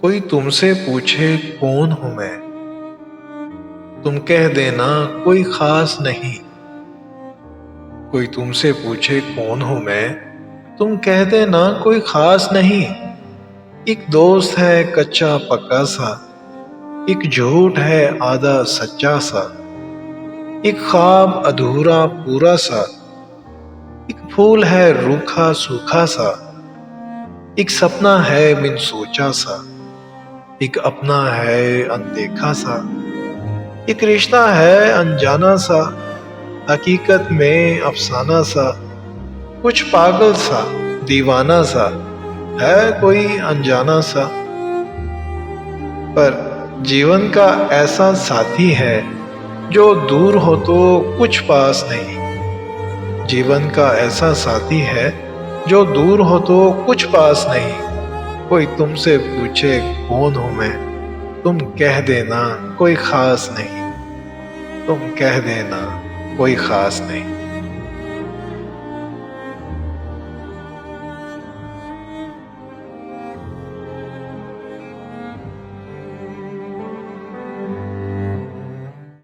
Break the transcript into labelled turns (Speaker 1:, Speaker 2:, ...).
Speaker 1: कोई तुमसे पूछे कौन हूं मैं, तुम कह देना कोई खास नहीं। कोई तुमसे पूछे कौन हूं मैं, तुम कह देना कोई खास नहीं। एक दोस्त है कच्चा पक्का सा, एक झूठ है आधा सच्चा सा, एक ख्वाब अधूरा पूरा सा, एक फूल है रूखा सूखा सा, एक सपना है बिन सोचा सा, एक अपना है अनदेखा सा, एक रिश्ता है अनजाना सा, हकीकत में अफसाना सा, कुछ पागल सा दीवाना सा, है कोई अनजाना सा। पर जीवन का ऐसा साथी है जो दूर हो तो कुछ पास नहीं। जीवन का ऐसा साथी है जो दूर हो तो कुछ पास नहीं। कोई तुमसे पूछे कौन हूं मैं, तुम कह देना कोई खास नहीं। तुम कह देना कोई खास नहीं।